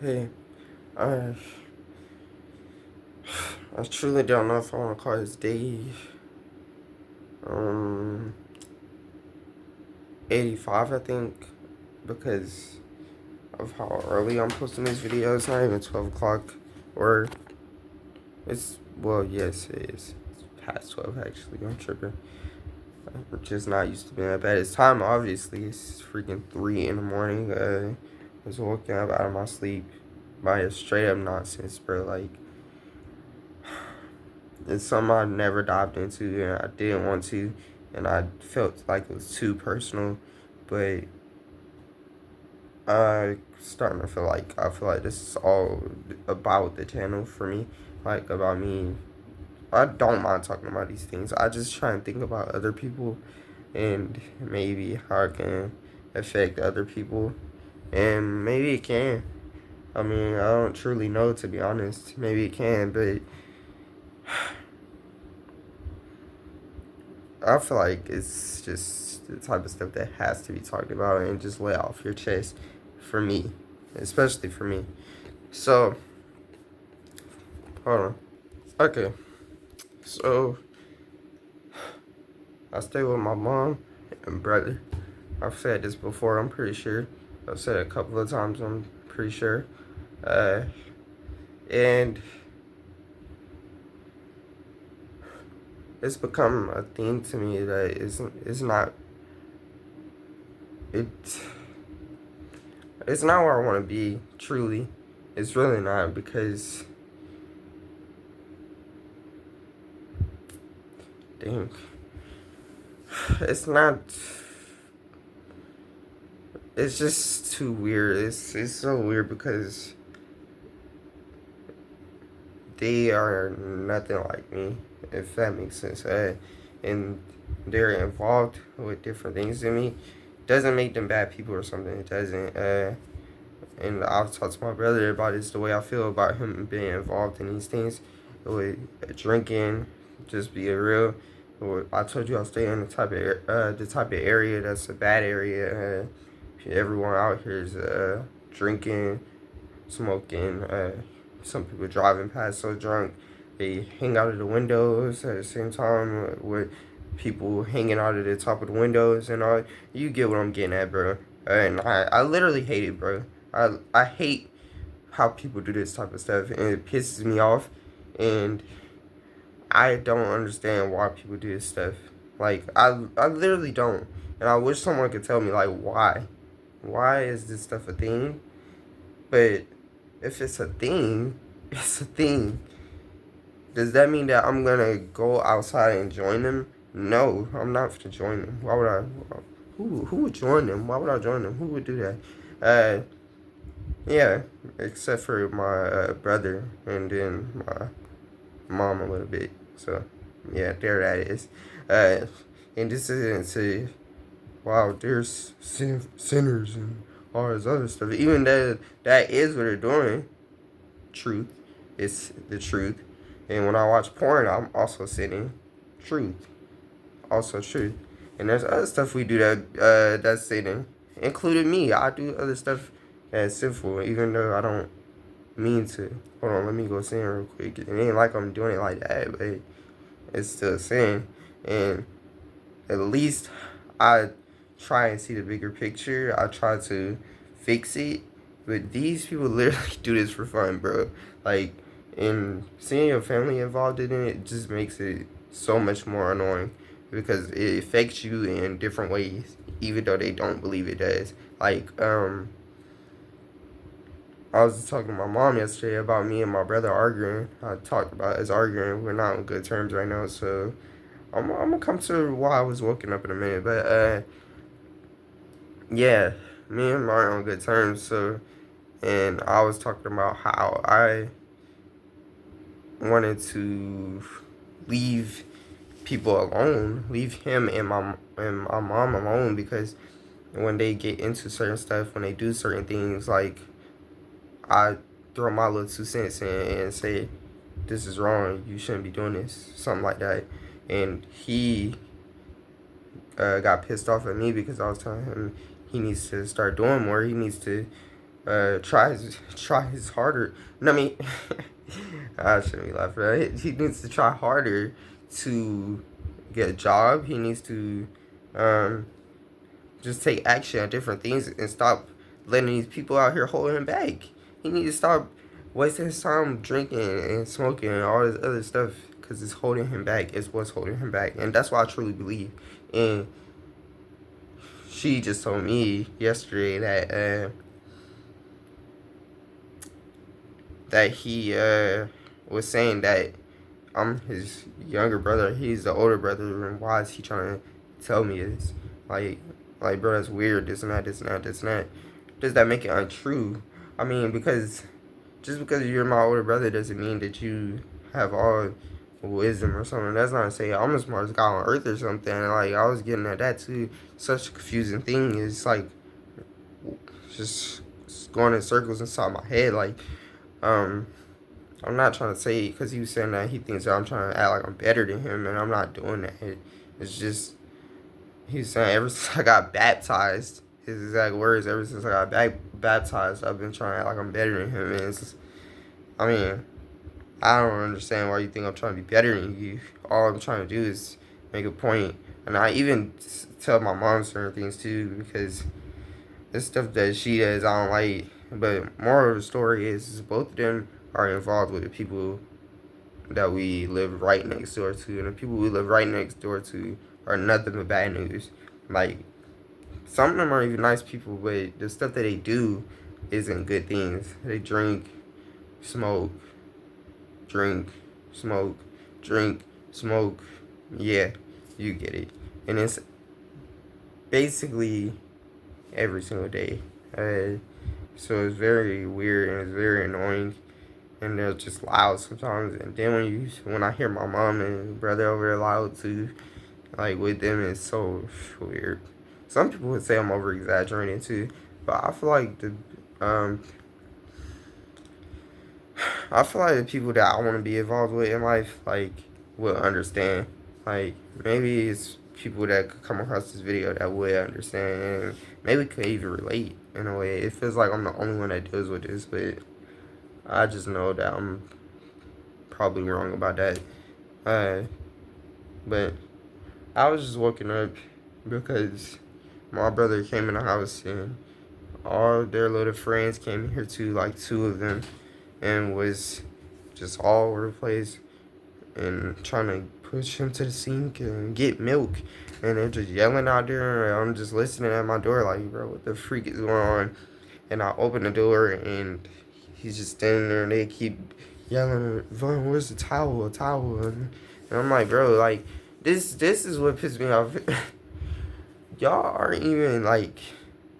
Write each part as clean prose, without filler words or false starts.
Hey, I I truly don't know if I want to call this day um 85, I think, because of how early I'm posting this video. It's not even 12 o'clock, or it's, well, yes, it is. It's past 12, actually. I'm tripping. I'm just not used to being up at this time, obviously. It's freaking 3 in the morning. I was woken up out of my sleep by a straight up nonsense, bro. Like, it's something I never dived into, and I didn't want to, and I felt like it was too personal. But I starting to feel like this is all about the channel for me, like about me. I don't mind talking about these things. I just try and think about other people and maybe how it can affect other people, and maybe it can. I mean, I don't truly know, to be honest. Maybe it can, but I feel like it's just the type of stuff that has to be talked about and just let off your chest, for me, especially for me. So, hold on. Okay, so I stay with my mom and brother. I've said this before, I'm pretty sure. I've said it a couple of times, I'm pretty sure. Uh, and it's become a thing to me that is not, it, it's not where I want to be, truly. It's really not, because, dang, it's not, it's just too weird. It's so weird because they are nothing like me, if that makes sense. And they're involved with different things than me. Doesn't make them bad people or something. It doesn't. And I've talked to my brother about this, the way I feel about him being involved in these things, with drinking, just being real. I told you I stay in the type of area that's a bad area. Everyone out here is drinking, smoking. Some people driving past so drunk they hang out of the windows at the same time with people hanging out of the top of the windows and all. You get what I'm getting at, bro. And I literally hate it, bro. I hate how people do this type of stuff, and it pisses me off. And I don't understand why people do this stuff. Like, I literally don't. And I wish someone could tell me, like, why. Why is this stuff a thing? But if it's a thing, it's a thing. Does that mean that I'm gonna go outside and join them? No, I'm not to join them. Why would I? Who would join them? Why would I join them? Who would do that? Yeah, except for my brother and then my mom a little bit. So, yeah, there that is. Uh, and this isn't to, wow, there's sinners and all this other stuff. Even that is what they're doing. Truth. It's the truth. And when I watch porn, I'm also sinning. Truth. Also truth. And there's other stuff we do that's sinning. Including me. I do other stuff that's sinful, even though I don't mean to. Hold on, let me go sin real quick. It ain't like I'm doing it like that, but it's still sin. And at least I try and see the bigger picture. I try to fix it. But these people literally do this for fun, bro. Like, and seeing your family involved in it just makes it so much more annoying because it affects you in different ways, even though they don't believe it does. Like, I was talking to my mom yesterday about me and my brother arguing. I talked about us arguing. We're not on good terms right now, so I'm gonna come to why I was woken up in a minute. But yeah, me and Mario are on good terms. So, and I was talking about how I wanted to leave people alone, leave him and my mom alone, because when they get into certain stuff, when they do certain things, like, I throw my little 2 cents in and say, this is wrong, you shouldn't be doing this, something like that. And he got pissed off at me because I was telling him he needs to start doing more. He needs to tries harder. No, I mean, I shouldn't be laughing. He needs to try harder to get a job. He needs to um, just take action on different things and stop letting these people out here holding him back. He needs to stop wasting his time drinking and smoking and all this other stuff because it's holding him back. It's what's holding him back, and that's what I truly believe. And she just told me yesterday that he was saying that I'm his younger brother. He's the older brother, and why is he trying to tell me this? Like, bro, that's weird. This and that, this and that, this and that. Does that make it untrue? I mean, because just because you're my older brother doesn't mean that you have all wisdom or something. That's not to say I'm the smartest guy on earth or something. Like, I was getting at that too. Such a confusing thing. It's like just going in circles inside my head. Like, um, I'm not trying to say because he was saying that he thinks that I'm trying to act like I'm better than him, and I'm not doing that. It's just he was saying ever since I got baptized, his exact words. Ever since I got baptized, I've been trying to act like I'm better than him, and it's just, I mean, I don't understand why you think I'm trying to be better than you. All I'm trying to do is make a point, and I even tell my mom certain things too because this stuff that she does I don't like. But moral of the story is both of them are involved with the people that we live right next door to, and the people we live right next door to are nothing but bad news. Like, some of them are even nice people, but the stuff that they do isn't good things. They drink, smoke, drink, smoke, drink, smoke. Yeah, you get it. And it's basically every single day. So it's very weird and it's very annoying, and they're just loud sometimes. And then when I hear my mom and brother over there loud too, like with them, it's so weird. Some people would say I'm over exaggerating too, but um I feel like the people that I want to be involved with in life like will understand. Like, maybe it's people that could come across this video that would understand and maybe could even relate in a way. It feels like I'm the only one that deals with this, but I just know that I'm probably wrong about that. Uh, but I was just waking up because my brother came in the house and all their little friends came here too, like two of them, and was just all over the place and trying to push him to the sink and get milk. And they're just yelling out there, and I'm just listening at my door like, bro, what the freak is going on? And I open the door, and he's just standing there, and they keep yelling, Vaughn, where's the towel? A towel? And I'm like, bro, like, this is what pissed me off. Y'all aren't even, like,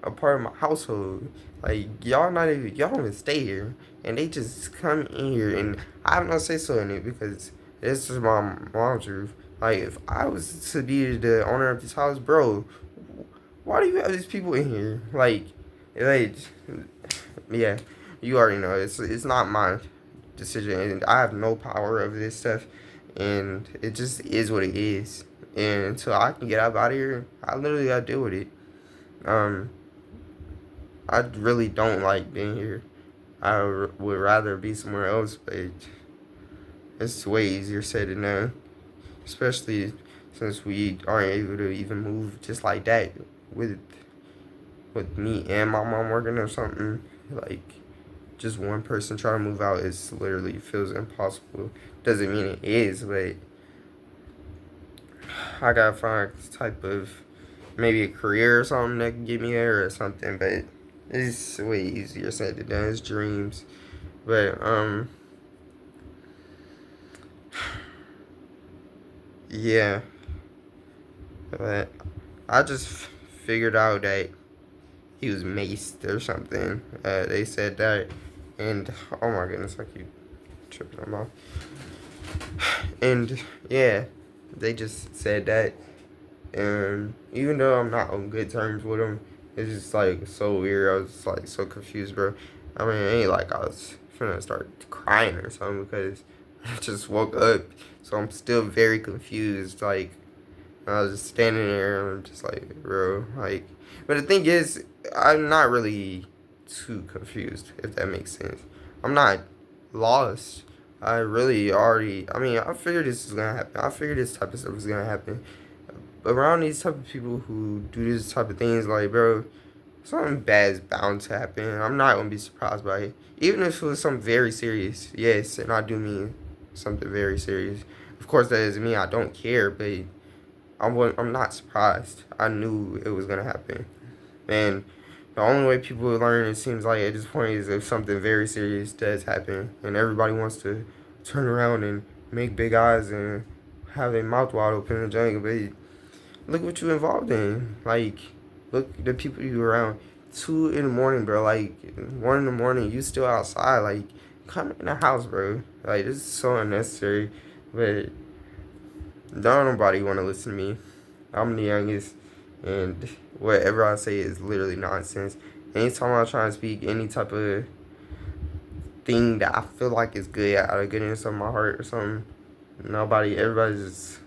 a part of my household. Like, y'all don't even stay here. And they just come in here, and I have no say so in it because this is my mom's roof. Like, if I was to be the owner of this house, bro, why do you have these people in here? Like, yeah, you already know. It's not my decision, and I have no power over this stuff, and it just is what it is. And until I can get out of here, I literally gotta deal with it. Um, I really don't like being here. Would rather be somewhere else, but it's way easier said than done. Especially since we aren't able to even move just like that with me and my mom working or something. Like, just one person trying to move out is literally feels impossible. Doesn't mean it is, but I gotta find a type of maybe a career or something that can get me there or something. But it's way easier said than done. It's dreams, but yeah. But I just figured out that he was maced or something. They said that, and oh my goodness, I keep tripping them off. And yeah, they just said that, and even though I'm not on good terms with him, it's just like so weird. I was like so confused, bro. I mean, it ain't like I was finna start crying or something because I just woke up, so I'm still very confused. Like, I was just standing there and I'm just like, bro, like, but the thing is, I'm not really too confused, if that makes sense. I'm not lost. I really already, I mean, I figured this is gonna happen. I figured this type of stuff is gonna happen. Around these type of people who do this type of things, like, bro, something bad is bound to happen. I'm not gonna be surprised by it. Even if it was something very serious, yes, and I do mean something very serious. Of course, that doesn't mean I don't care, but I'm not surprised. I knew it was gonna happen. And the only way people will learn, it seems like at this point, is if something very serious does happen, and everybody wants to turn around and make big eyes and have their mouth wide open in the jungle. But look what you involved in. Like, look at the people you around. 2 in the morning, bro. Like, 1 in the morning, you still outside. Like, come in the house, bro. Like, this is so unnecessary. But don't nobody want to listen to me. I'm the youngest, and whatever I say is literally nonsense. Anytime I try to speak any type of thing that I feel like is good out of goodness of my heart or something, everybody's just,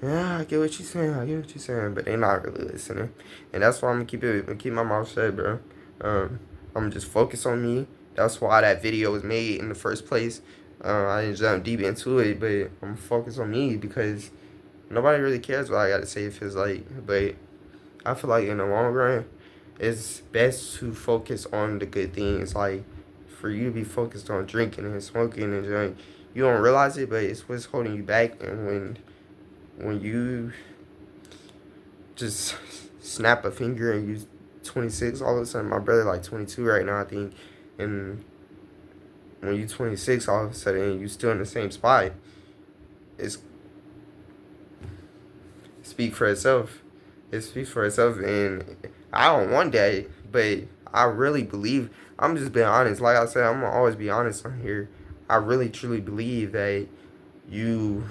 yeah, I get what you're saying, but they're not really listening. And that's why I'm gonna keep my mouth shut, bro. I'm just focused on me. That's why that video was made in the first place. I didn't jump deep into it, but I'm focused on me because nobody really cares what I gotta say, it feels like. But I feel like in the long run, it's best to focus on the good things. Like, for you to be focused on drinking and smoking and drink, you don't realize it, but it's what's holding you back. And when you just snap a finger and you 26 all of a sudden, my brother like 22 right now, I think, and when you 26 all of a sudden you still in the same spot, it's speak for itself. It speaks for itself, and I don't want that, but I really believe, I'm just being honest. Like I said, I'm gonna always be honest on here. I really truly believe that you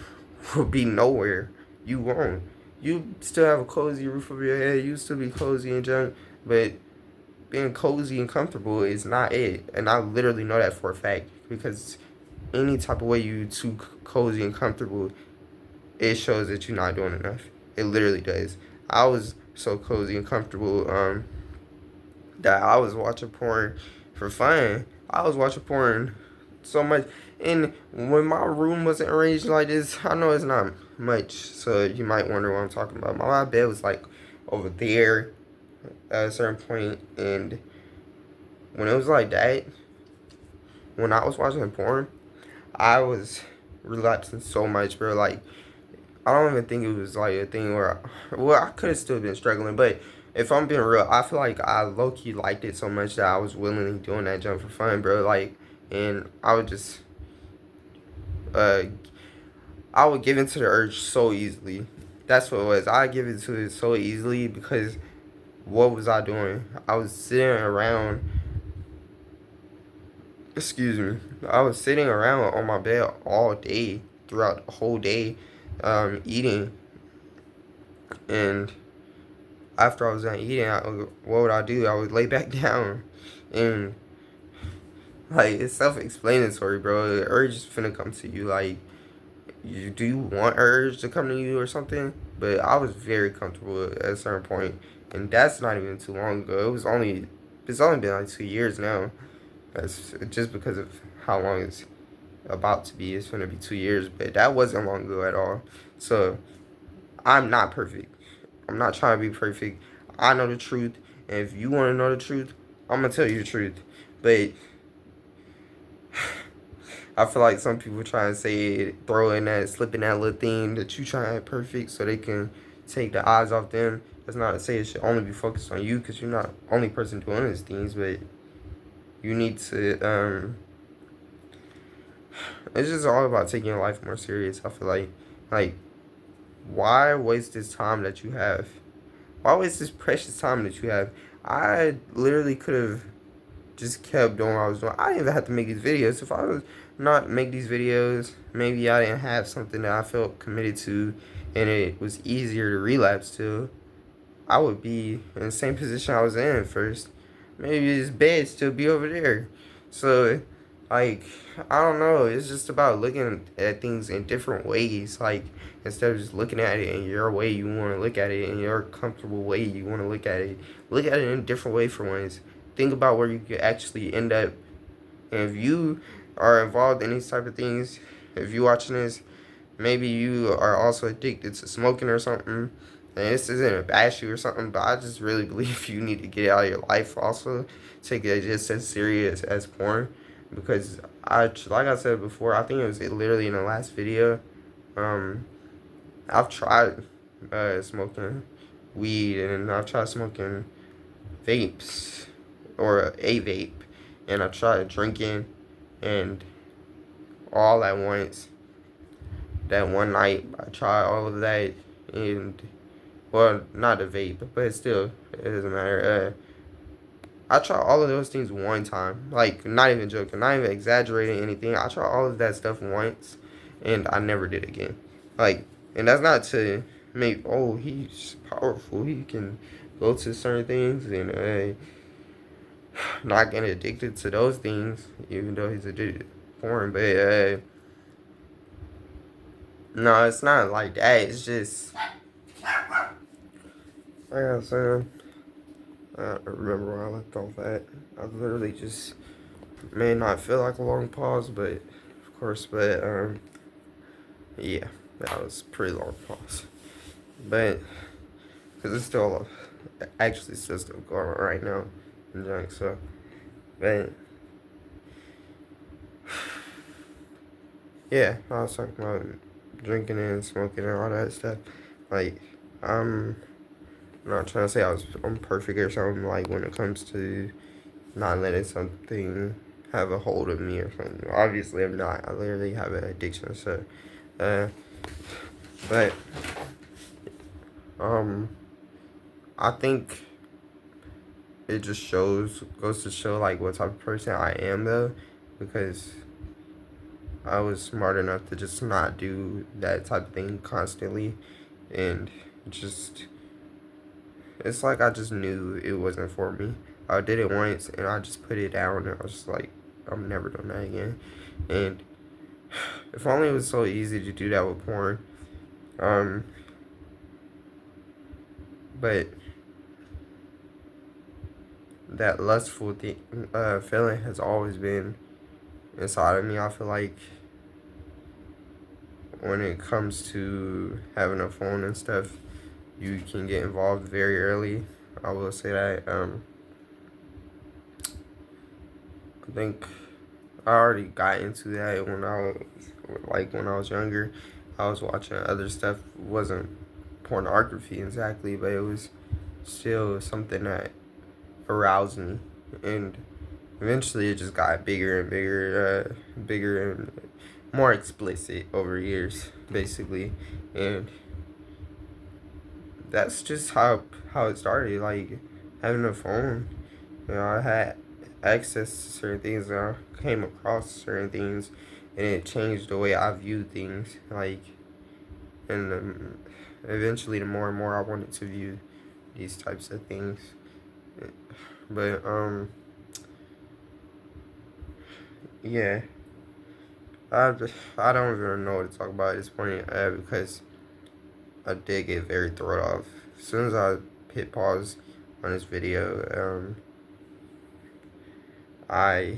will be nowhere. You won't. You still have a cozy roof over your head. You still be cozy and junk, but being cozy and comfortable is not it. And I literally know that for a fact, because any type of way you too cozy and comfortable, it shows that you're not doing enough. It literally does. I was so cozy and comfortable that I was watching porn for fun. I was watching porn so much. And when my room wasn't arranged like this, I know it's not much, so you might wonder what I'm talking about. My bed was like over there at a certain point, and when it was like that, when I was watching porn, I was relapsing so much, bro. Like, I don't even think it was like a thing where, well, I could have still been struggling, but if I'm being real, I feel like I low key liked it so much that I was willingly doing that jump for fun, bro. Like, and I would just, uh, I would give into the urge so easily. That's what it was. I give into it so easily because what was I doing? I was sitting around, excuse me, I was sitting around on my bed all day, throughout the whole day, eating, and after I was done eating, what would I do? I would lay back down, and like, it's self-explanatory, bro. The urge is finna come to you. Like, do you want urge to come to you or something? But I was very comfortable at a certain point, and that's not even too long ago. It's only been like 2 years now. That's just because of how long it's about to be. It's gonna be 2 years, but that wasn't long ago at all. So I'm not perfect. I'm not trying to be perfect. I know the truth, and if you want to know the truth, I'm gonna tell you the truth. But I feel like some people try and say, slip in that little thing that you trying to perfect so they can take the eyes off them. That's not to say it should only be focused on you, because you're not the only person doing these things, but you need to, it's just all about taking your life more serious, I feel like, why waste this time that you have? Why waste this precious time that you have? I literally could have just kept doing what I was doing. I didn't even have to make these videos. If I was not make these videos, maybe I didn't have something that I felt committed to, and it was easier to relapse to, I would be in the same position I was in first. Maybe this bed still be over there. So, like, I don't know. It's just about looking at things in different ways. Like, instead of just looking at it in your way you want to look at it, in your comfortable way you want to look at it in a different way for once. think about where you could actually end up. And if you are involved in these type of things, if you watching this, maybe you are also addicted to smoking or something. And this isn't a bash you or something, but I just really believe you need to get it out of your life also. Take it just as serious as porn. Because like I said before, I think it was literally in the last video. Um, I've tried smoking weed, and I've tried smoking vapes or a vape, and I tried drinking, and all at once. That one night, I tried all of that, and well, not a vape, but still, it doesn't matter. I tried all of those things one time, like not even joking, not even exaggerating anything. I tried all of that stuff once, and I never did again. Like, and that's not to make he's powerful. He can go to certain things and not get addicted to those things, even though he's addicted to porn. But no, it's not like that. It's just like I said. I don't remember where I left off at. I literally just may not feel like a long pause, but of course, but yeah, that was a pretty long pause. But because it's still actually still going on right now in junk. So, but yeah, I was talking about drinking and smoking and all that stuff. Like, I'm not trying to say I'm perfect or something. Like when it comes to not letting something have a hold of me or something. Obviously, I'm not. I literally have an addiction. So, but I think it just goes to show like what type of person I am though, because I was smart enough to just not do that type of thing constantly, and just it's like I just knew it wasn't for me. I did it once and I just put it down, and I was just like, I'm never doing that again. And if only it was so easy to do that with porn. But that lustful feeling has always been inside of me. I feel like when it comes to having a phone and stuff, you can get involved very early. I will say that. I think I already got into that when I was younger. I was watching other stuff. It wasn't pornography exactly, but it was still something that aroused me, and eventually it just got bigger and bigger and more explicit over years, basically, and that's just how it started. Like having a phone, I had access to certain things, and I came across certain things, and it changed the way I view things. Like, and eventually, the more and more I wanted to view these types of things, but yeah. I don't even know what to talk about at this point because I did get very thrown off. As soon as I hit pause on this video, I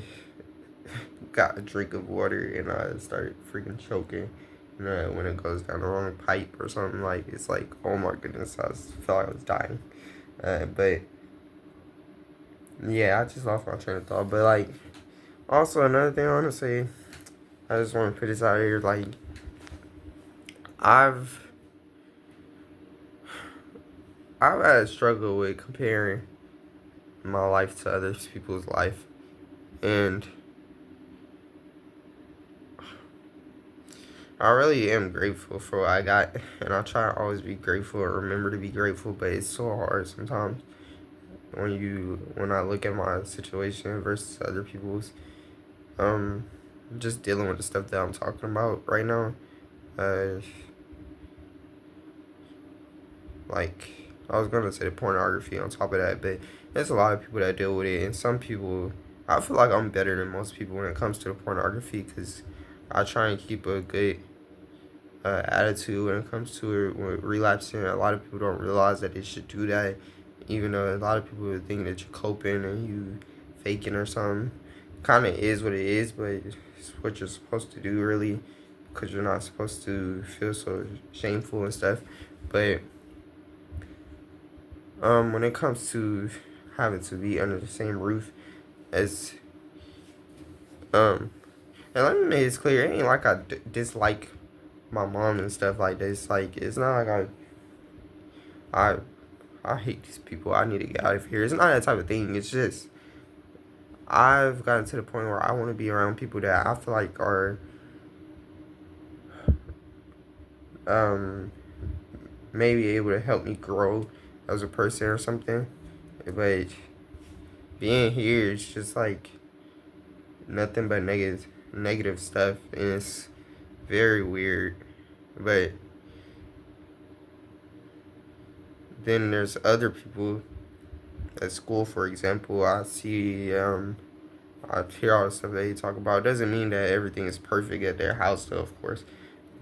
got a drink of water and I started freaking choking. When it goes down the wrong pipe or something, like it's like, oh my goodness, felt like I was dying. But yeah, I just lost my train of thought. But like, also another thing I want to say, I just want to put this out here. Like, I've had a struggle with comparing my life to other people's life, and I really am grateful for what I got, and I try to always be grateful or remember to be grateful, but it's so hard sometimes when I look at my situation versus other people's. Just dealing with the stuff that I'm talking about right now. Uh, like I was gonna say the pornography on top of that, but there's a lot of people that deal with it, and some people. I feel like I'm better than most people when it comes to the pornography because I try and keep a good attitude when it comes to it. When relapsing, a lot of people don't realize that they should do that, even though a lot of people think that you're coping and you faking or something. Kind of is what it is, but it's what you're supposed to do, really, because you're not supposed to feel so shameful and stuff. But when it comes to having to be under the same roof as and let me make this clear, it ain't like I dislike my mom and stuff like this. Like, it's not like I I hate these people. I need to get out of here. It's not that type of thing. It's just I've gotten to the point where I want to be around people that I feel like are um maybe able to help me grow as a person or something. But being here is just like nothing but negative stuff, and it's very weird. But then there's other people at school, for example. I hear all the stuff they talk about. Doesn't mean that everything is perfect at their house, though, of course.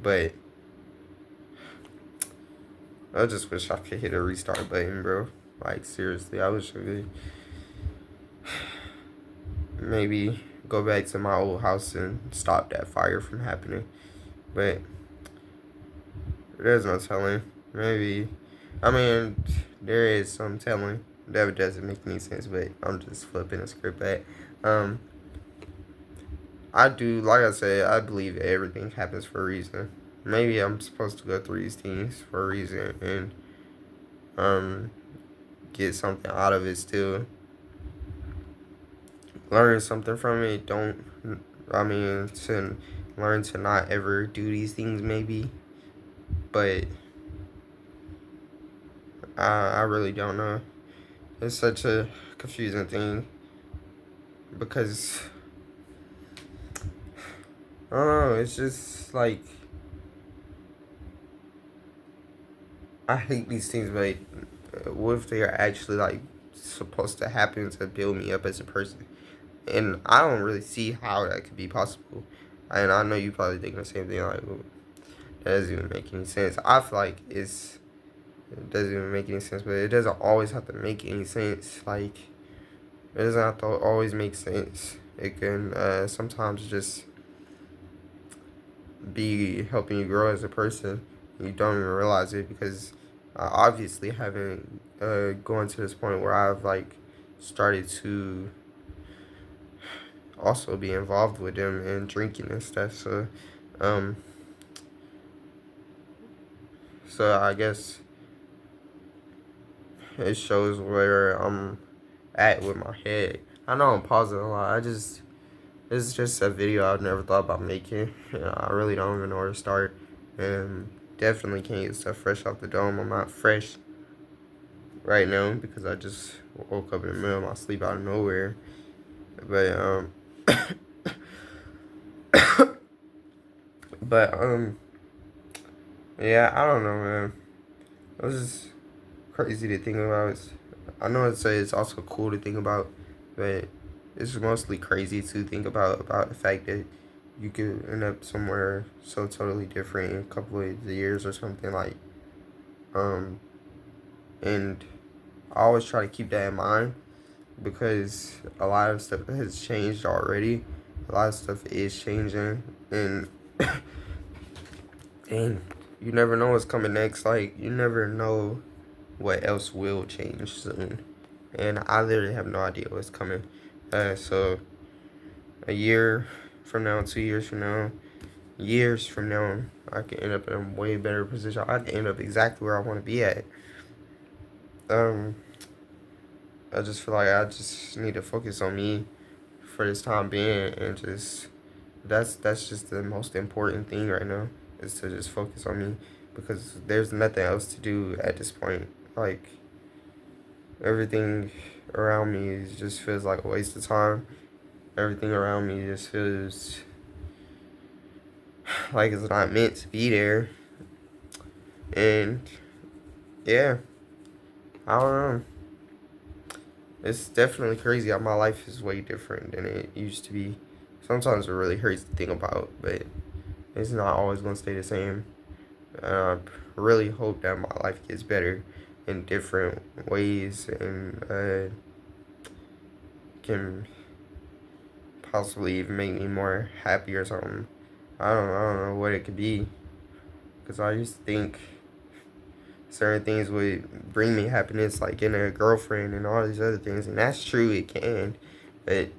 But I just wish I could hit a restart button, bro. Like, seriously, I wish I could maybe go back to my old house and stop that fire from happening. But there's no telling. Maybe, I mean, there is some telling. That doesn't make any sense, but I'm just flipping the script back. Um, I do, like I said, I believe everything happens for a reason. Maybe I'm supposed to go through these things for a reason and um get something out of it still. Learn something from it. Don't, I mean, to learn to not ever do these things maybe. But I really don't know. It's such a confusing thing because I don't know. It's just like I hate these things, but what if they are actually like supposed to happen to build me up as a person? And I don't really see how that could be possible. And I know you probably thinking the same thing. Like, well, that doesn't even make any sense. I feel like it doesn't even make any sense, but it doesn't always have to make any sense. Like, it doesn't have to always make sense. It can sometimes just be helping you grow as a person. You don't even realize it because I obviously haven't gone to this point where I've like started to also be involved with them and drinking and stuff. Um, so I guess it shows where I'm at with my head. I know I'm pausing a lot. It's just a video I've never thought about making. I really don't even know where to start, and definitely can't get stuff fresh off the dome. I'm not fresh right now because I just woke up in the middle of my sleep out of nowhere. But but yeah, I don't know, man. It was just crazy to think about. I know it's also cool to think about, but it's mostly crazy to think about the fact that you could end up somewhere so totally different in a couple of years or something like. Um, and I always try to keep that in mind because a lot of stuff has changed already. A lot of stuff is changing, and and you never know what's coming next. Like, you never know what else will change soon, and I literally have no idea what's coming. So a year from now, 2 years from now, years from now, I can end up in a way better position. I can end up exactly where I want to be at. Um, I just feel like I just need to focus on me for this time being, and just that's just the most important thing right now, is to just focus on me because there's nothing else to do at this point. Like, everything around me just feels like a waste of time. Everything around me just feels like it's not meant to be there. And yeah, I don't know. It's definitely crazy how my life is way different than it used to be. Sometimes it really hurts to think about, but it's not always going to stay the same. I really hope that my life gets better in different ways, and can possibly even make me more happy or something. I don't know what it could be. Because I used to think certain things would bring me happiness, like getting a girlfriend and all these other things. And that's true, it can. But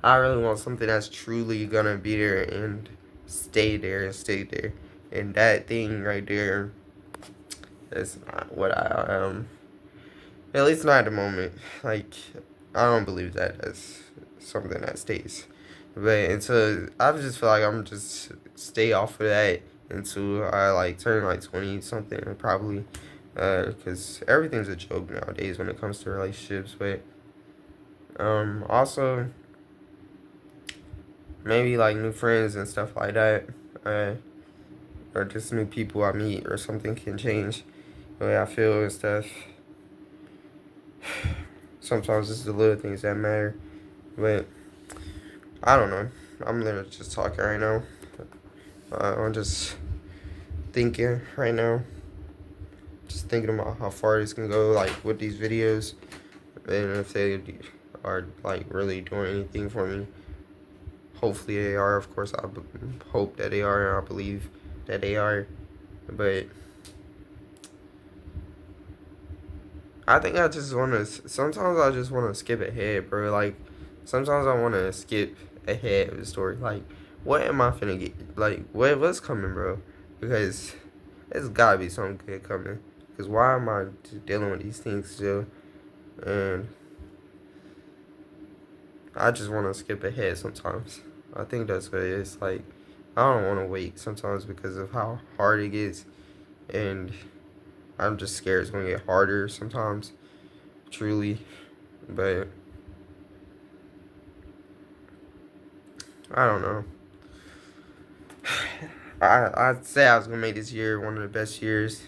I really want something that's truly gonna be there and stay there and stay there. And that thing right there, that's not what at least not at the moment. Like, I don't believe that as something that stays. But until I just feel like I'm just stay off of that until I like turn like 20 something probably, because everything's a joke nowadays when it comes to relationships. But also maybe like new friends and stuff like that, uh, or just new people I meet or something can change the way I feel and stuff. Sometimes it's the little things that matter, but I don't know. I'm literally just talking right now. I'm just thinking right now. Just thinking about how far this can go, like with these videos, and if they are like really doing anything for me. Hopefully they are. Of course, hope that they are, and I believe that they are. But I think I just want to. Sometimes I just want to skip ahead, bro. Like sometimes I want to skip ahead of the story. Like, what am I finna get? Like, what's coming, bro? Because there's gotta be something good coming. Because why am I dealing with these things still? And I just want to skip ahead sometimes. I think that's what it is. Like, I don't want to wait sometimes because of how hard it gets. And I'm just scared it's going to get harder sometimes. Truly. But I don't know. I'd say I was going to make this year one of the best years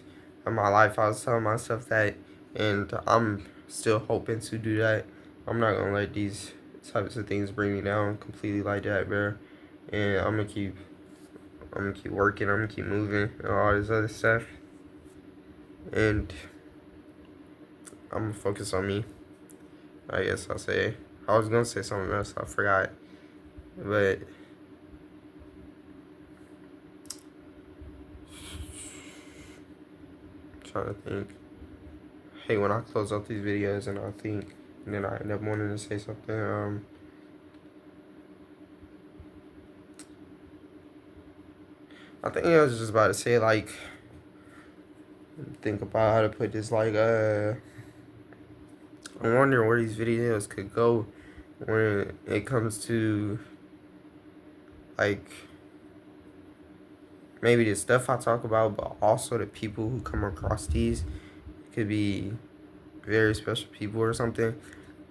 of my life. I was telling myself that. And I'm still hoping to do that. I'm not going to let these types of things bring me down completely like that, bro. And I'm gonna keep working, I'm gonna keep moving and all this other stuff. And I'm gonna focus on me. I guess I'll say. I was gonna say something else, I forgot. But I'm trying to think. Hey, when I close out these videos and I think and then I end up wanting to say something, I think I was just about to say like think about how to put this like I'm wondering where these videos could go when it comes to like maybe the stuff I talk about, but also the people who come across these could be very special people or something.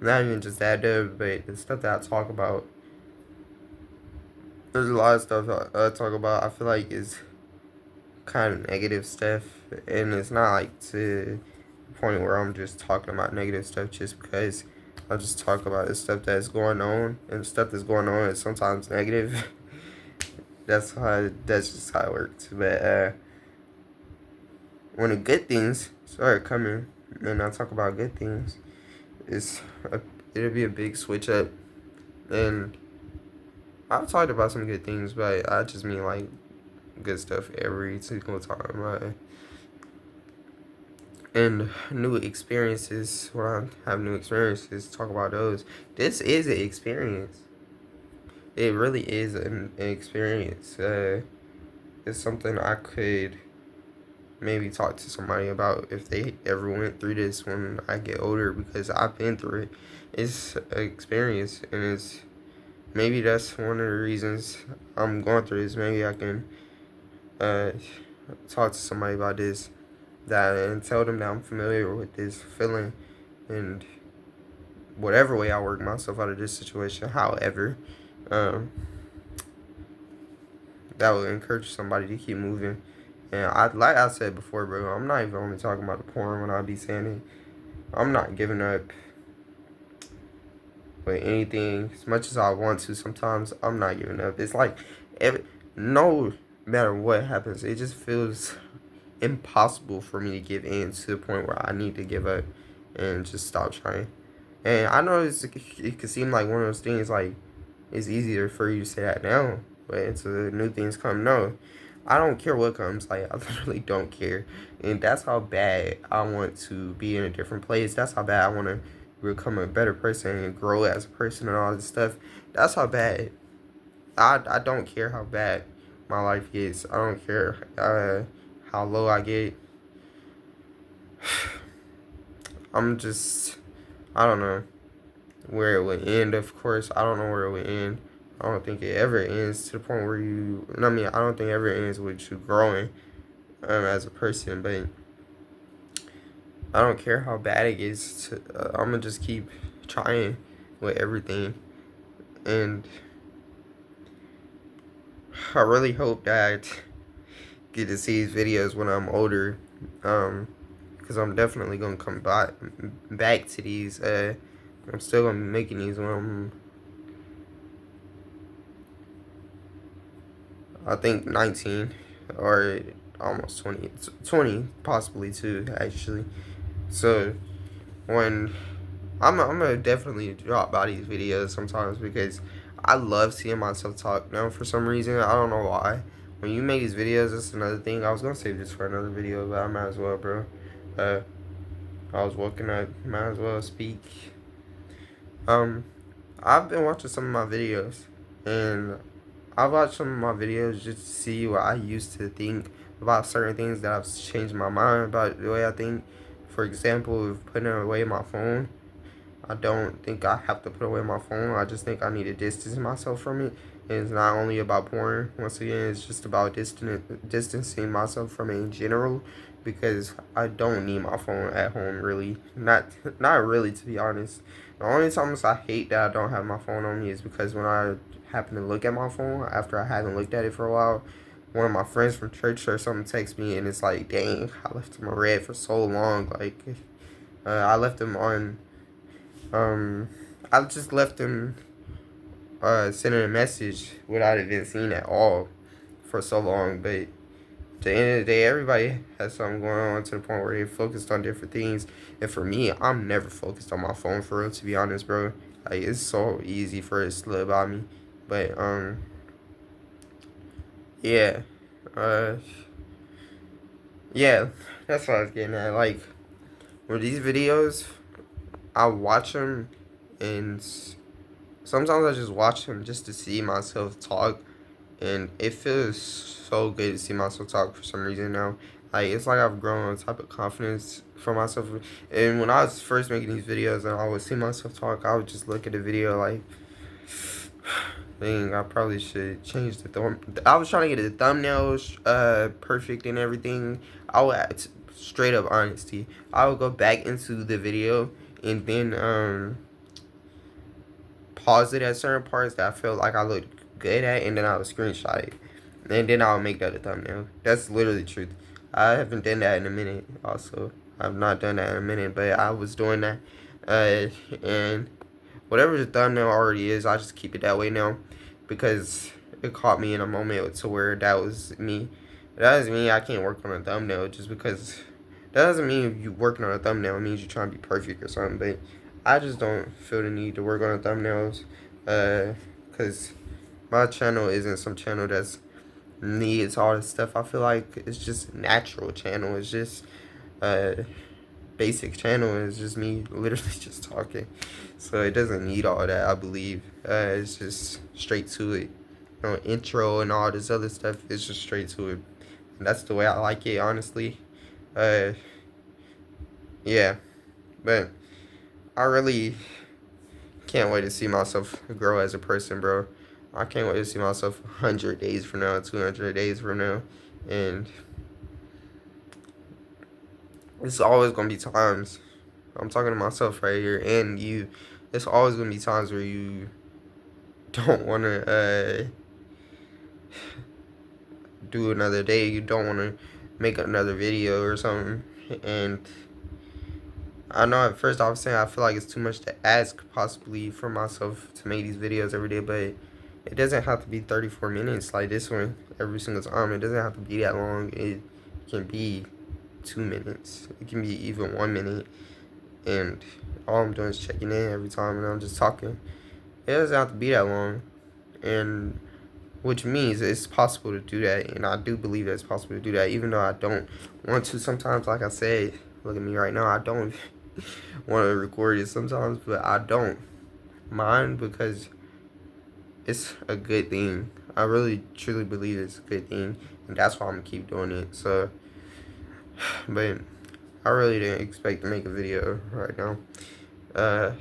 Not even just that, though, but the stuff that I talk about. There's a lot of stuff I talk about. I feel like is kind of negative stuff, and it's not like to the point where I'm just talking about negative stuff just because. I just talk about the stuff that's going on, and the stuff that's going on is sometimes negative. That's just how it works. But when the good things start coming, and I talk about good things, it'll be a big switch up. And I've talked about some good things, but I just mean like good stuff every single time. Right? And new experiences. When I have new experiences, talk about those. This is an experience. It really is an experience. It's something I could maybe talk to somebody about if they ever went through this when I get older, because I've been through it. It's an experience, and it's maybe that's one of the reasons I'm going through this. Maybe I can uh, talk to somebody about this and tell them that I'm familiar with this feeling, and whatever way I work myself out of this situation, however, um, that will encourage somebody to keep moving. And like I said before, bro, I'm not even only talking about the porn when I be saying it. I'm not giving up with anything as much as I want to. Sometimes I'm not giving up. It's like no matter what happens, it just feels impossible for me to give in to the point where I need to give up. and just stop trying. And I know it could seem like one of those things like it's easier for you to say that now, but until new things come, no. I don't care what comes. Like I literally don't care, and that's how bad I want to be in a different place. That's how bad I want to become a better person and grow as a person and all this stuff. That's how bad. I don't care how bad my life gets. I don't care how low I get. I'm just I don't know where it would end. Of course, I don't know where it would end. I don't think it ever ends to the point where you. I mean, I don't think it ever ends with you growing as a person. But I don't care how bad it gets. I'm gonna just keep trying with everything, and I really hope that I get to see these videos when I'm older. Because I'm definitely gonna come back to these. I'm still gonna be making these when I'm, I think, 19 or almost 20, 20 possibly too, actually. So when I'm gonna definitely drop by these videos sometimes because I love seeing myself talk now for some reason. I don't know why. When you make these videos, that's another thing. I was gonna save this for another video, but I might as well, bro. Uh, I was woken up, might as well speak. Um, I've been watching some of my videos, and I watched some of my videos just to see what I used to think about certain things that I've changed my mind about the way I think. For example, putting away my phone. I don't think I have to put away my phone. I just think I need to distance myself from it. And it's not only about porn. Once again, it's just about distancing myself from it in general because I don't need my phone at home really. Not really, to be honest. The only times I hate that I don't have my phone on me is because when I happen to look at my phone after I haven't looked at it for a while, one of my friends from church or something texts me and it's like, dang, I left him on red for so long. Like, I left him on um, I just left them sending a message without it being seen at all for so long. But at the end of the day, everybody has something going on to the point where they're focused on different things. And for me, I'm never focused on my phone for real, to be honest, bro. Like it's so easy for it to slip by me. But yeah, uh, yeah, that's what I was getting at. Like with these videos, I watch them and sometimes I just watch them just to see myself talk, and it feels so good to see myself talk for some reason now. Like it's like I've grown a type of confidence for myself. And when I was first making these videos and I would see myself talk, I would just look at the video like, dang, I probably should change the thumb. I was trying to get the thumbnails perfect and everything. I would straight up honesty. I would go back into the video and then pause it at certain parts that I felt like I looked good at, and then I would screenshot it, and then I would make that a thumbnail. That's literally the truth. I haven't done that in a minute. Also, I've not done that in a minute, but I was doing that, and whatever the thumbnail already is, I just keep it that way now, because it caught me in a moment to where that was me. That doesn't mean I can't work on a thumbnail just because. That doesn't mean you working on a thumbnail. It means you're trying to be perfect or something. But I just don't feel the need to work on the thumbnails, cause my channel isn't some channel that's needs all this stuff. I feel like it's just natural channel. It's just basic channel. It's just me literally just talking, so it doesn't need all that. I believe it's just straight to it. Intro and all this other stuff. It's just straight to it. And that's the way I like it, honestly. Uh, yeah, but I really can't wait to see myself grow as a person, bro. I can't wait to see myself 100 days from now, 200 days from now. And it's always going to be times. I'm talking to myself right here and you. It's always going to be times where you don't want to do another day. You don't want to make another video or something. And I know at first I was saying I feel like it's too much to ask possibly for myself to make these videos every day, but it doesn't have to be 34 minutes like this one every single time. It doesn't have to be that long. It can be 2 minutes. It can be even 1 minute. and all I'm doing is checking in every time, and I'm just talking. It doesn't have to be that long, and which means it's possible to do that, and I do believe that it's possible to do that, even though I don't want to sometimes. Like I said, look at me right now. I don't want to record it sometimes, but I don't mind because it's a good thing. I really truly believe it's a good thing, and that's why I'm gonna keep doing it. So, but I really didn't expect to make a video right now. Uh,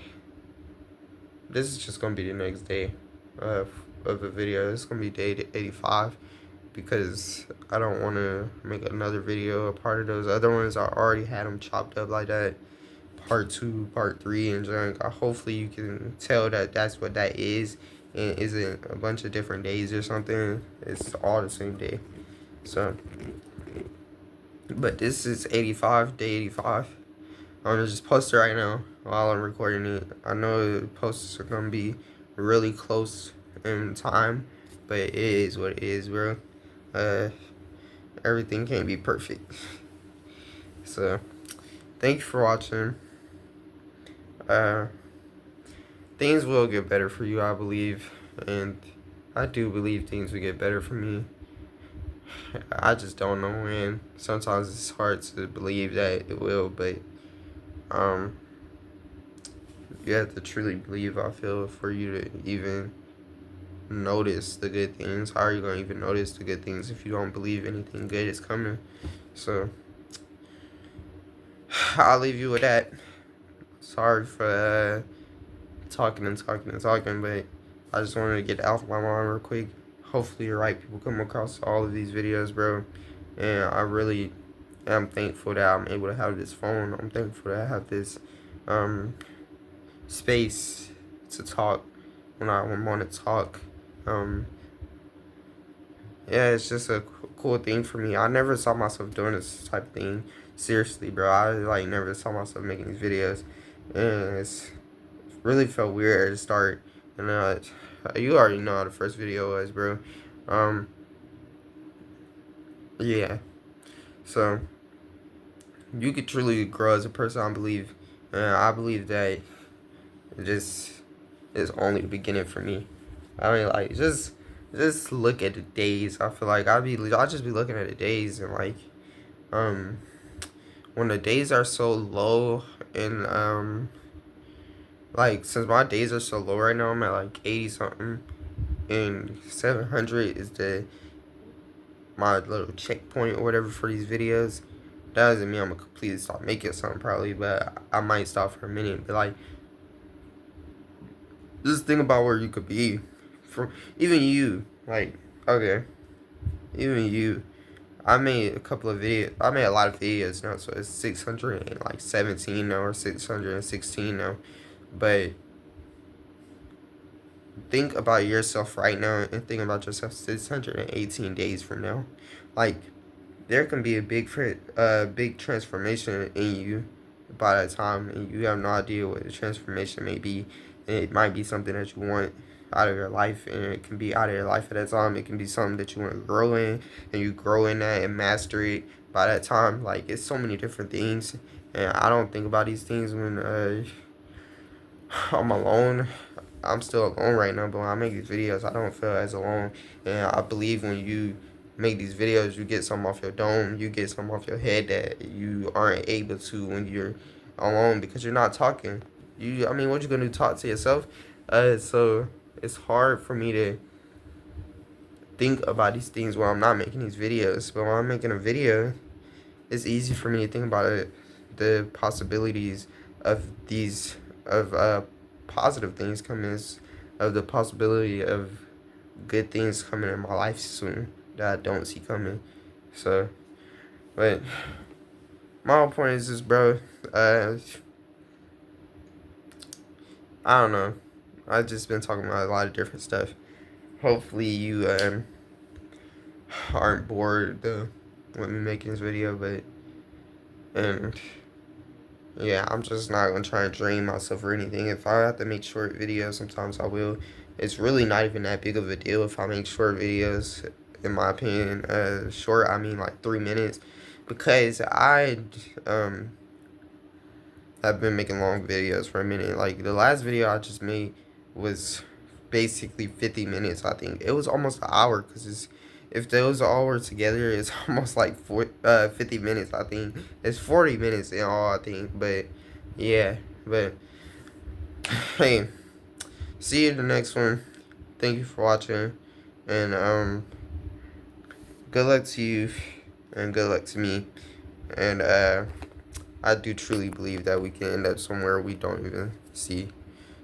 this is just gonna be the next day of a video. It's gonna be day 85 because I don't want to make another video a part of those other ones. I already had them chopped up like that. Part 2, part 3, and junk. Hopefully you can tell that that's what that is, and isn't a bunch of different days or something. It's all the same day. So, but this is 85, day 85. I'm gonna just post it right now while I'm recording it. I know the posts are gonna be really close in time, but it is what it is, bro. Everything can't be perfect. So, thank you for watching. Things will get better for you, I believe, and I do believe things will get better for me. I just don't know when. Sometimes it's hard to believe that it will, but you have to truly believe, I feel, for you to even notice the good things. How are you gonna even notice the good things if you don't believe anything good is coming? So I'll leave you with that. Sorry for talking, but I just wanted to get it out of my mind real quick. Hopefully the right people come across all of these videos, bro. And I really am thankful that I'm able to have this phone. I'm thankful that I have this space to talk when I want to talk. Yeah, it's just a cool thing for me. I never saw myself doing this type of thing. Seriously, bro. I like never saw myself making these videos. And it's really felt weird to start. And you already know how the first video was, bro. Yeah. So you could truly grow as a person, I believe. And I believe that this is only the beginning for me. I mean, like, just look at the days. I feel like I'll just be looking at the days, and like when the days are so low, and like, since my days are so low right now, I'm at like 80 something, and 700 is my little checkpoint or whatever for these videos. That doesn't mean I'm gonna completely stop making something probably, but I might stop for a minute. But like, just think about where you could be. For even you, like, okay, even you. I made a couple of videos. I made a lot of videos now, so it's 617 now, or 616 now. But think about yourself right now, and think about yourself 618 days from now. Like, there can be a big transformation in you by that time, and you have no idea what the transformation may be. And it might be something that you want out of your life, and it can be out of your life at that time. It can be something that you want to grow in, and you grow in that and master it by that time. Like, it's so many different things, and I don't think about these things when I'm alone. I'm still alone right now, but when I make these videos, I don't feel as alone. And I believe when you make these videos, you get something off your dome, you get something off your head that you aren't able to when you're alone, because you're not talking. I mean, what you gonna do, talk to yourself? So it's hard for me to think about these things while I'm not making these videos. But when I'm making a video, it's easy for me to think about it, the possibilities of these, of positive things coming, of the possibility of good things coming in my life soon that I don't see coming. So, but my whole point is this, bro. I don't know. I've just been talking about a lot of different stuff. Hopefully you aren't bored though with me making this video, but and yeah, I'm just not gonna try and drain myself or anything. If I have to make short videos, sometimes I will. It's really not even that big of a deal if I make short videos, in my opinion. Short, I mean like 3 minutes, because I've been making long videos for a minute. Like, the last video I just made was basically 50 minutes, I think. It was almost an hour, because if those all were together, it's almost like 50 minutes, I think. It's 40 minutes in all, I think. But, yeah. But, hey, see you in the next one. Thank you for watching. And, good luck to you, and good luck to me. And, I do truly believe that we can end up somewhere we don't even see.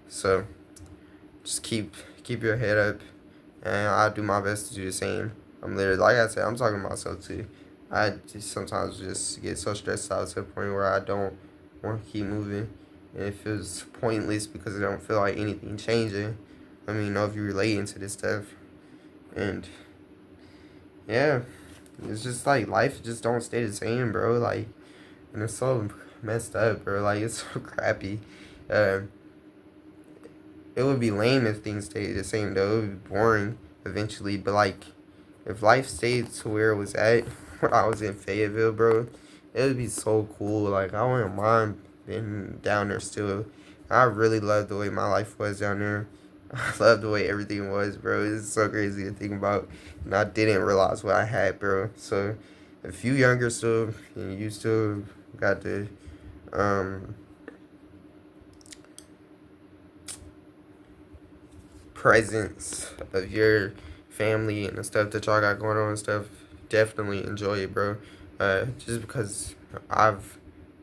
So, just keep your head up, and I'll do my best to do the same. I'm literally, like I said, I'm talking to myself too. I just sometimes just get so stressed out to the point where I don't want to keep moving, and it feels pointless because I don't feel like anything changing. I mean, you know, if you're relating to this stuff, and yeah, it's just like life just don't stay the same, bro. Like, and it's so messed up, bro. Like, it's so crappy. Um, it would be lame if things stayed the same, though. It would be boring eventually. But, like, if life stayed to where it was at when I was in Fayetteville, bro, it would be so cool. Like, I wouldn't mind being down there still. I really loved the way my life was down there. I loved the way everything was, bro. It's so crazy to think about. And I didn't realize what I had, bro. So, if you younger still, and you still got the, presence of your family and the stuff that y'all got going on and stuff, definitely enjoy it, bro. Just because I've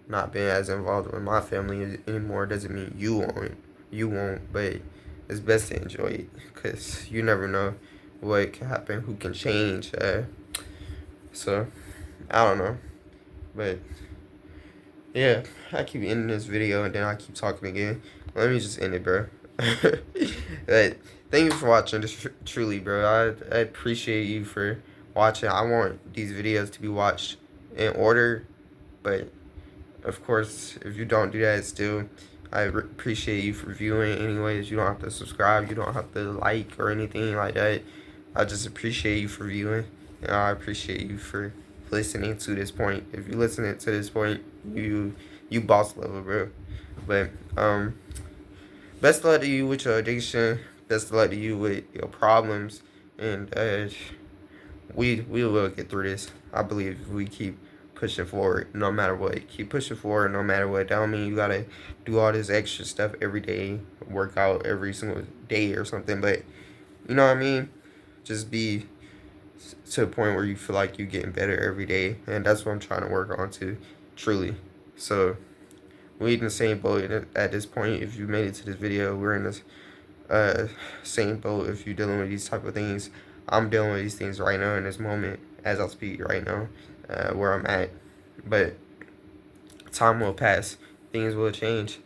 not been as involved with my family anymore doesn't mean you won't. You won't, but it's best to enjoy it, because you never know what can happen, who can change. So, I don't know. But, yeah, I keep ending this video and then I keep talking again. Let me just end it, bro. But thank you for watching. This truly, bro. I appreciate you for watching. I want these videos to be watched in order, but of course, if you don't do that, still, I appreciate you for viewing. Anyways, you don't have to subscribe. You don't have to like or anything like that. I just appreciate you for viewing, and I appreciate you for listening to this point. If you're listening to this point, you boss level, bro. But best of luck to you with your addiction. Best of luck to you with your problems, and we will get through this. I believe if we keep pushing forward, no matter what. Keep pushing forward, no matter what. That don't mean you gotta do all this extra stuff every day, work out every single day or something. But you know what I mean. Just be to the point where you feel like you're getting better every day, and that's what I'm trying to work on too, truly. So we in the same boat at this point. If you made it to this video, we're in this same boat. If you're dealing with these type of things, I'm dealing with these things right now in this moment as I speak right now, where I'm at. But time will pass, things will change.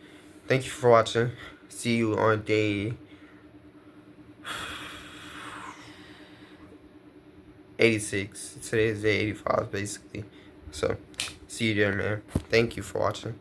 Thank you for watching. See you on day 86. Today is day 85 basically. So see you there, man. Thank you for watching.